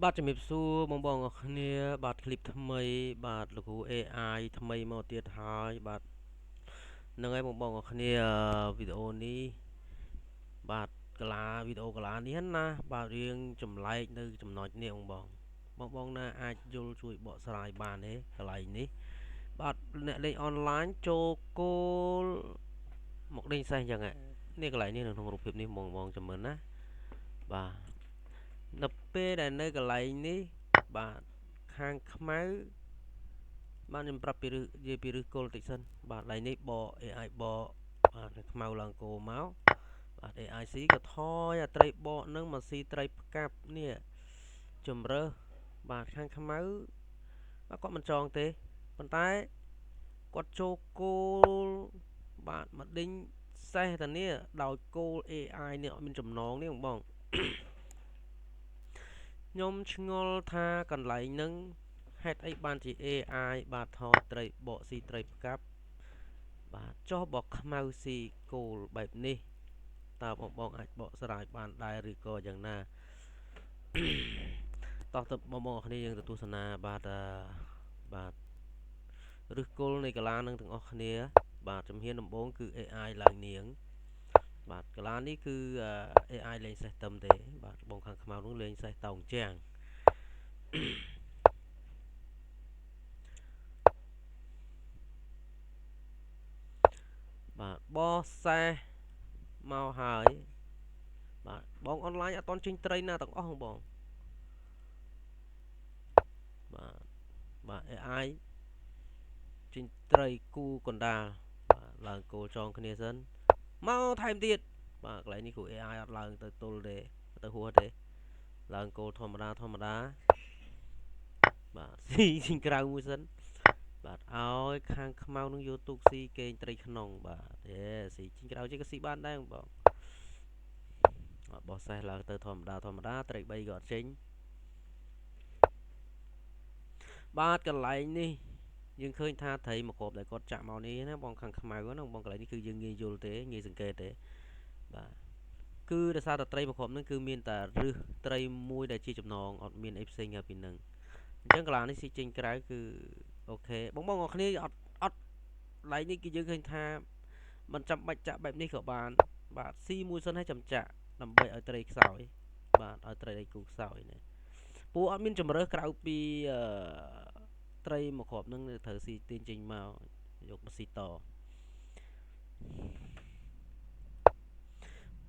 បាទជំរាបសួរបងអរគ្នាបាទคลิปថ្មីបាទលោកគ្រូ AI ថ្មីមកទៀតហើយបាទហ្នឹងហើយបងអរគ្នាវីដេអូនេះបាទកាឡាវីដេអូកាឡានេះណាបាទរៀងចម្លែកនៅចំណុចនេះបងណាអាចយល់ជួយបកស្រាយបានទេកន្លែងនេះបាទអ្នកលេងអនឡាញចូលគោលមកលេងសេះអញ្ចឹងនេះកន្លែងនេះនៅក្នុងរូបភាពនេះបងចាំមើលណាបាទនៅពេលដែលនៅកន្លែងនេះបាទខាងខ្មៅបានខ្ញុំប្រាប់ពីនិយាយពីឫសគល់តិចសិនបាទដៃនេះបក AI បកបាទខ្មៅឡើងគោមកបាទ AIC ក៏ថយអាត្រីបកនឹងមកស៊ីត្រីផ្កាប់នេះជំរើសបាទខាងខ្មៅបាទគាត់មិនចងទេប៉ុន្តែគាត់ចូលគោលបាទមកដេញសេះតានេះដោយគោល AI នេះអត់មានចំណងនេះបងខ្ញុំឆ្ងល់ថាកន្លែងហ្នឹងហេតុអីបានជា AI បាទថតត្រីបកស៊ីត្រីផ្កាប់បាទចុះបកខ្មៅស៊ីគោលបែបនេះតើបងអាចបកស្រាយបានដែរឬក៏យ៉ាងណាតោះទៅបងគ្នាយើងទៅទស្សនាបាទឫសគល់នៃកាឡានឹងទាំងអស់គ្នាបាទជំហានដំបូងគឺ AI ឡើងនាងបាទកាឡានេះគឺ AI លេងសេះតឹមទេបាទបងខាងខ្មៅនោះលេងសេះតោងចាំងបាទបោះសេះមកហើយបាទបងអនឡាញអត់តន់ចេញត្រីណាទាំងអស់បងបាទ AI ចេញត្រីគូកណ្ដាលបាទឡើងគោលចងគ្នាសិនមកថែមទៀតបាទកន្លែងនេះគ្រូ AI អត់ឡើងទៅទល់ទេទៅហួសទេឡើងគោលធម្មតាបាទស៊ីក្រៅមួយសិនបាទឲ្យខាងខ្មៅនឹងយកទូកស៊ីកេងត្រីក្នុងបាទស៊ីជីងក្រៅជិះក៏ស៊ីបានដែរបងបោះសេះឡើងទៅធម្មតាត្រី3ក៏អត់ចេញបាទកន្លែងនេះយើងឃើញថាត្រីមកគ្របដែលគាត់ចាក់មកនេះណាបងខាងខ្មៅណាបងកន្លែងនេះគឺយើងងាយយល់ទេងាយសង្កេតទេបាទគឺដោយសារតែត្រីមកគ្របនឹងគឺមានតែរឹសត្រីមួយដែលជាចំណងអត់មានអីផ្សេងពីនឹងអញ្ចឹងកន្លងនេះស៊ីចេញក្រៅគឺអូខេបងអរគ្នាអត់ឡៃនេះគឺយើងឃើញថាមិនចាំបាច់ចាក់បែបនេះក៏បានបាទស៊ីមួយសិនឲ្យចាំចាក់ដើម្បីឲ្យត្រីខ្សោយបាទឲ្យត្រីដៃគូខ្សោយនេះពូអត់មានជំរើសក្រៅពីត្រីមកគ្របនឹងត្រូវស៊ីទាញចេញមកយកមកស៊ីត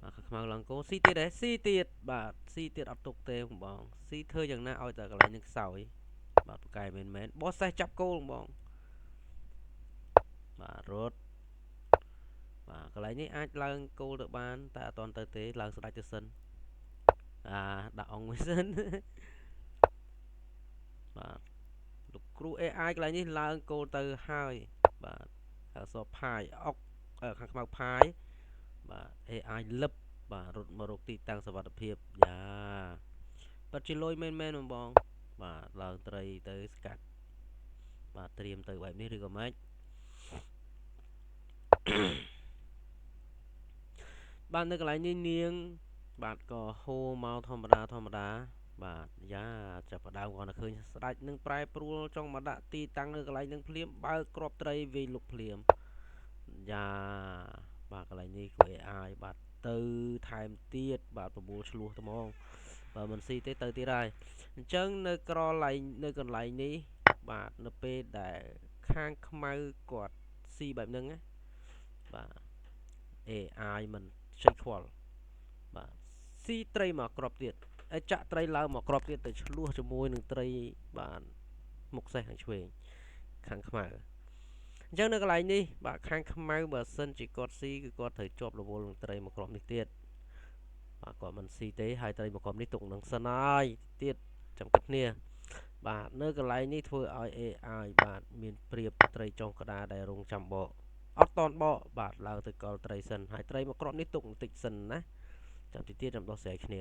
បាទខ្មៅឡើងគោស៊ីទៀតដែរស៊ីទៀតបាទស៊ីទៀតអត់ទុកទេបងស៊ីធ្វើយ៉ាងណាឲ្យតែកន្លែងនឹងខ្សោយបាទប្រកែមែនបោះសេះចាប់គោលបងបាទរត់បាទកន្លែងនេះអាចឡើងគោលទៅបានតែអត់តន់ទៅទេឡើងស្ដាច់ទៅសិនដាក់អង្គមួយសិនបាទលោកគ្រូ AI កន្លែងនេះឡើងគោលទៅហើយបាទអក្សរផាយអុកខាងខ្មៅផាយបាទ AI លឹបបាទរត់មករកទីតាំងសុវត្ថិភាពយ៉ាពិតជាលុយមែនបងបាទឡើងត្រីទៅស្កាត់បាទត្រៀមទៅបែបនេះឬក៏ម៉េចបាទនៅកន្លែងនេះនាងបាទក៏ហូរមកធម្មតាបាទយ៉ាចាប់ផ្ដើមគាត់ទៅឃើញស្ដាច់នឹងប្រែប្រួលចង់មកដាក់ទីតាំងនៅកន្លែងនឹងភ្លាមបើក្របត្រីវាយលុកភ្លាមយ៉ាបាទកន្លែងនេះគួរ AI បាទទៅថែមទៀតបាទប្របួលឆ្លោះត្មងបើមិនស៊ីទេទៅទៀតហើយអញ្ចឹងនៅកន្លែងនេះបាទនៅពេលដែលខាងខ្មៅគាត់ស៊ីបែបហ្នឹងណាបាទ AI មិនខ្ចីខ្វល់បាទស៊ីត្រីមកក្របទៀតហើយចាក់ត្រីឡើងមកក្របទៀតទៅឆ្លោះជាមួយនឹងត្រីបាទមុខសេះខាងឆ្វេងខាងខ្មៅអញ្ចឹងនៅកន្លែងនេះបាទខាងខ្មៅបើសិនជាគាត់ស៊ីគឺគាត់ត្រូវជាប់រវល់នឹងត្រីមកក្របនេះទៀតបាទគាត់មិនស៊ីទេហើយត្រីមកក្របនេះទុកនឹងសិនហើយទៀតចាំគិតគ្នាបាទនៅកន្លែងនេះធ្វើឲ្យ AI បាទមានព្រៀបត្រីចុងក្តារដែលរងចាំបកអត់តន់បកបាទឡើងទៅកលត្រីសិនហើយត្រីមកក្របនេះទុកបន្តិចសិនណាចាំទីទៀតចាំដោះស្រាយគ្នា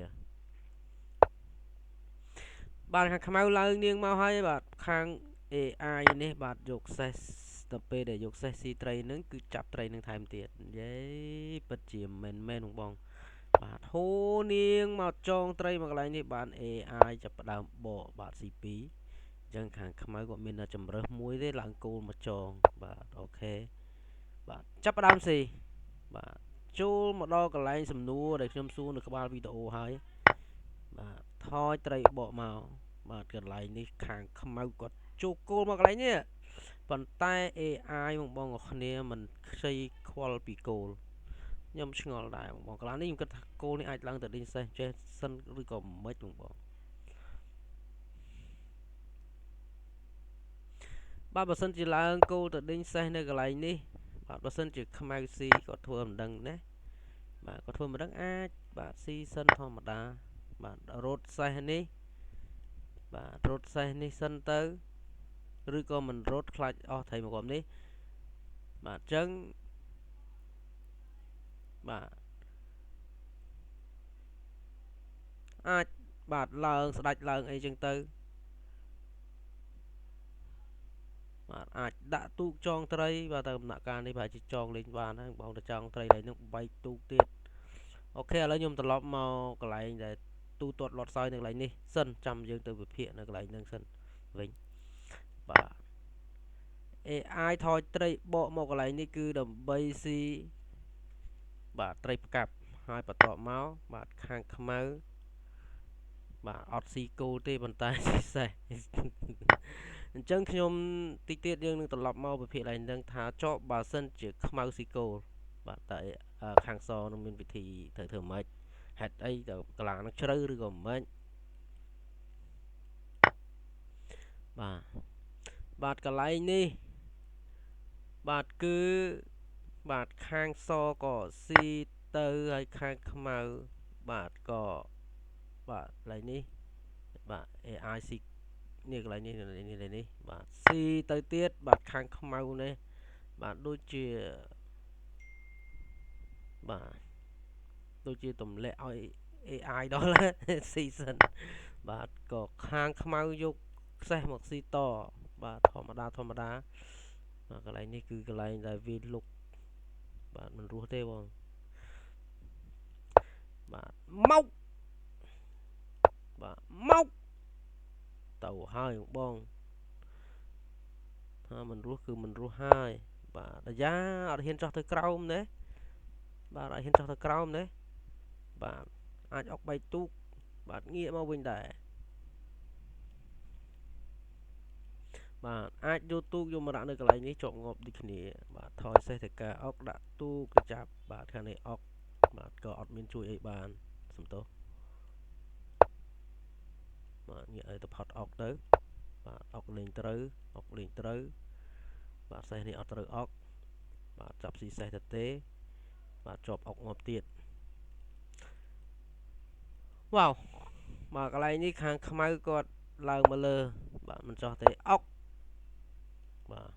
បាទខាងខ្មៅឡើងនាងមកហើយបាទខាង AI នេះបាទយកសេះទៅពេលដែលយកសេះស៊ីត្រីនឹងគឺចាប់ត្រីនឹងថែមទៀតយេពិតជាមែនបង បាទហូនាងមកចងត្រីមកកន្លែងនេះបាន AI ចាប់ផ្ដើមបកបាទ C2 អញ្ចឹងខាងខ្មៅគាត់មានជំរើសមួយទេឡើងគោលមកចងបាទអូខេបាទចាប់ផ្ដើមស៊ីបាទចូលមកដល់កន្លែងសំណួរដែលខ្ញុំសួរនៅក្បាលវីដេអូហើយបាទថយត្រីបកមកបាទកន្លែងនេះខាងខ្មៅគាត់ចូលគោលមកកន្លែងនេះប៉ុន្តែ AI បងប្អូនគ្នាមិនខ្ចីខ្វល់ពីគោលខ្ញុំឆ្ងល់ដែរបងកន្លងនេះខ្ញុំគិតថាគោលនេះអាចឡើងទៅដេញសេះចេះសិនឬក៏មិនបងបាទបើសិនជាឡើងគោលទៅដេញសេះនៅកន្លែងនេះបាទបើសិនជាខ្មៅស៊ីគាត់ធ្វើមិនដឹងណាបាទគាត់ធ្វើមិនដឹងអាចបាទស៊ីសិនធម្មតាបាទរត់សេះនេះបាទរត់សេះនេះសិនទៅឬក៏មិនរត់ខ្លាចអស់ត្រីមកនេះបាទអញ្ចឹងបាទអាចបាទឡើងស្ដាច់ឡើងអីចឹងទៅបាទអាចដាក់ទូកចងត្រីបាទតែដំណាក់កាលនេះប្រហែលជាចងលេងបានហើយបងទៅចងត្រីដែលនឹងបែកទូកទៀតអូខេឥឡូវខ្ញុំត្រឡប់មកកន្លែងដែលទូទាត់លាត់សើយនៅកន្លែងនេះសិនចាំយើងទៅវិភាគនៅកន្លែងហ្នឹងសិនវិញបាទ AI ថយត្រីបកមកកន្លែងនេះគឺដើម្បីស៊ីបាទត្រីផ្កាប់ហើយបន្ទាប់មកបាទខាងខ្មៅបាទអត់ស៊ីគោទេប៉ុន្តែស៊ីសេះអញ្ចឹងខ្ញុំតិចទៀតយើងនឹងត្រឡប់មកវិភាគឡើងនឹងថាចប់បើសិនជាខ្មៅស៊ីគោបាទតែខាងសនឹងមានវិធីត្រូវធ្វើម៉េចហេតុអីទៅកន្លងនឹងជ្រៅឬក៏មិនបាទបាទកន្លែងនេះបាទគឺបាទខាងសក៏ស៊ីទៅហើយខាងខ្មៅបាទក៏បាទកន្លែងនេះបាទ AI ស៊ីនេះកន្លែងនេះនេះបាទស៊ីទៅទៀតបាទខាងខ្មៅនេះបាទដូចជាបាទដូចជាទម្លាក់ឲ្យ AI ដល់ស៊ីសិនបាទក៏ខាងខ្មៅយកខ្សេះមកស៊ីតបាទធម្មតាបាទកន្លែងនេះគឺកន្លែងដែលវាលុកបាទមិនរស់ទេបងបាទមកបាទមកទៅហើយបងថាមិនរស់គឺមិនរស់ហើយបាទអាយ៉ាអត់ហ៊ានចោះទៅក្រោមណាបាទអត់ហ៊ានចោះទៅក្រោមណាបាទអាចអុកបែកទូកបាទងាកមកវិញដែរបាទអាចយកទូកយកមកដាក់នៅកន្លែងនេះជាប់ងាប់ដូចគ្នាបាទថយសេះទៅការអុកដាក់ទូកទៅចាប់បាទខាងនេះអុកបាទក៏អត់មានជួយអីបានសំទោសបាទងាកឲ្យទៅផុតអុកទៅបាទអុកលេងត្រូវអុកលេងត្រូវបាទសេះនេះអត់ត្រូវអុកបាទចាប់ស៊ីសេះទៅទេបាទជាប់អុកងាប់ទៀតវ៉ាវបាទកន្លែងនេះខាងខ្មៅគាត់ឡើងមកលើបាទមិនចោះទេអុកបាទ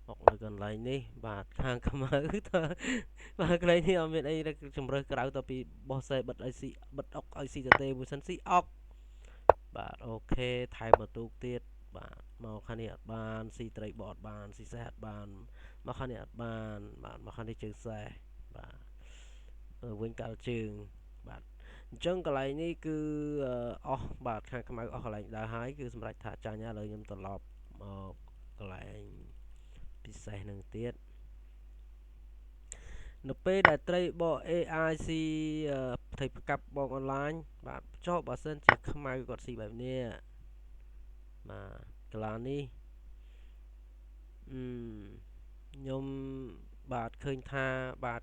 អុកនៅកន្លែងនេះបាទខាងខ្មៅទៅបាទកន្លែងនេះអត់មានអីជំរើសក្រៅទៅពីបោះសេបិទឲ្យស៊ីបិទអុកឲ្យស៊ីទៅទេមួយសិនស៊ីអុកបាទអូខេថែមបន្ទូកទៀតបាទមកខាងនេះអត់បានស៊ីត្រីបអត់បានស៊ីសេះអត់បានមកខាងនេះអត់បានបាទមកខាងនេះជើងសេះបាទវិញកាល់ជើងបាទអញ្ចឹងកន្លែងនេះគឺអស់បាទខាងខ្មៅអស់កន្លែងដើរហើយគឺសម្រាប់ថាចាញ់ហើយឥឡូវខ្ញុំត្រឡប់មកកន្លែងពិសេសនឹងទៀតនៅពេលដែលត្រីបក AIC ផ្ទៃផ្កាប់បងអនឡាញបាទចុះបើសិនជាខ្មៅគាត់ស៊ីបែបនេះបាទកន្លងនេះខ្ញុំបាទឃើញថាបាទ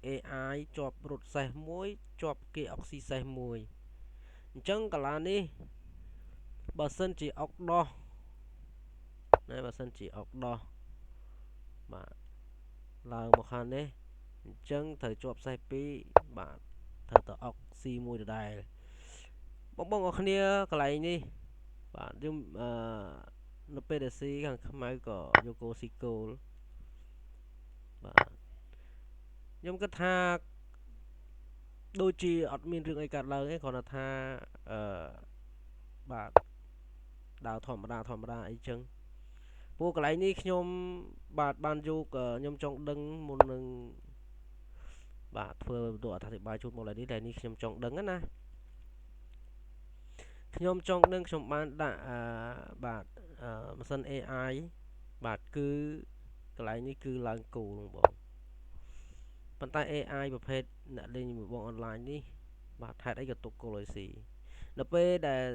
AI ជាប់រត់សេះមួយជាប់គេអុកស៊ីសេះមួយអញ្ចឹងកន្លងនេះបើសិនជាអុកដោះណាបើសិនជាអុកដោះបាទឡើងមកខាងនេះអញ្ចឹងត្រូវជាប់សេះ2បាទត្រូវទៅអុក C1 ដដែលបងអរគ្នាកន្លែងនេះបាទយើងនៅពេលដែល C ខាងខ្មៅក៏យកគោ C គោលបាទខ្ញុំគិតថាដូចជាអត់មានរឿងអីកើតឡើងទេគ្រាន់តែថាបាទដើរធម្មតាអីចឹងពួកកន្លែងនេះខ្ញុំបាទបានយកខ្ញុំចង់ដឹងមុននឹង បាទធ្វើបន្ទូអត្ថាធិប្បាយជូនមកឡើយនេះតែនេះខ្ញុំចង់ដឹងណាខ្ញុំចង់ដឹងខ្ញុំបានដាក់បាទម៉ាស៊ីន AI បាទគឺកន្លែងនេះគឺឡើងគោលបងប៉ុន្តែ AI ប្រភេទអ្នកលេងមួយបងអនឡាញនេះបាទហេតុអីក៏ទុកគោលឲ្យស៊ីដល់ពេលដែល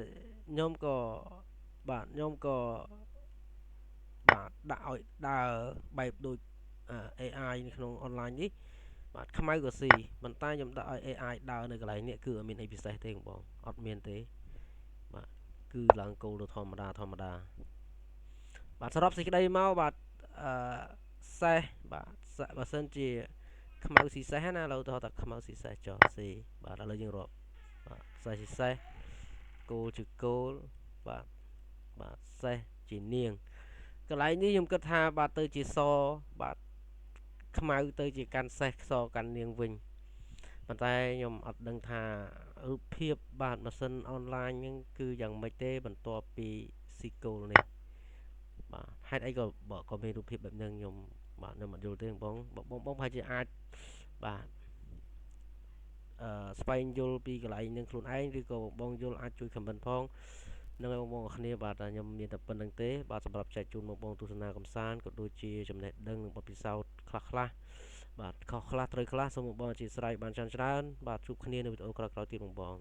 ខ្ញុំក៏បាទដាក់ឲ្យដើរបែបដូចAI នៅក្នុងអនឡាញនេះបាទខ្មៅក៏ស៊ីប៉ុន្តែខ្ញុំដាក់ឲ្យ AI ដើរនៅកន្លែងនេះគឺអត់មានអីពិសេសទេបងអត់មានទេបាទគឺឡើងគោលទៅធម្មតាបាទសរុបសេចក្តីមកបាទអឺសេះបាទបើសិនជាខ្មៅស៊ីសេះណាឥឡូវទៅថាខ្មៅស៊ីសេះចុះស៊ីបាទឥឡូវយើងរាប់បាទសេះស៊ីសេះគោលជាគោលបាទសេះជានាងកន្លែងនេះខ្ញុំគិតថាបាទទៅជាសបាទខ្មៅទៅជាកាន់សេះសកាន់នាងវិញប៉ុន្តែខ្ញុំអត់ដឹងថារូបភាពបាទម៉ាស៊ីនអនឡាញហ្នឹងគឺយ៉ាងម៉េចទេបន្ទាប់ពីស៊ីគោលនេះបាទហេតុអីក៏មានរូបភាពបែបហ្នឹងខ្ញុំអត់យល់ទេបងប្រហែលជាអាចបាទស្វែងយល់ពីកន្លែងនឹងខ្លួនឯងឬក៏បងយល់អាចជួយ comment ផងនឹងឲ្យបងប្អូនគ្នាបាទខ្ញុំមានតែប៉ុណ្្នឹងទេបាទសម្រាប់ចែកជូនបងប្អូនទស្សនាកំសាន្តក៏ដូចជាចំណេះដឹងនិងបទពិសោធន៍ខ្លះបាទខុសខ្លះត្រូវខ្លះសូមបងប្អូនអធិស្ឋានបានច្រើនបាទជួបគ្នានៅវីដេអូក្រោយៗទៀតបងប្អូន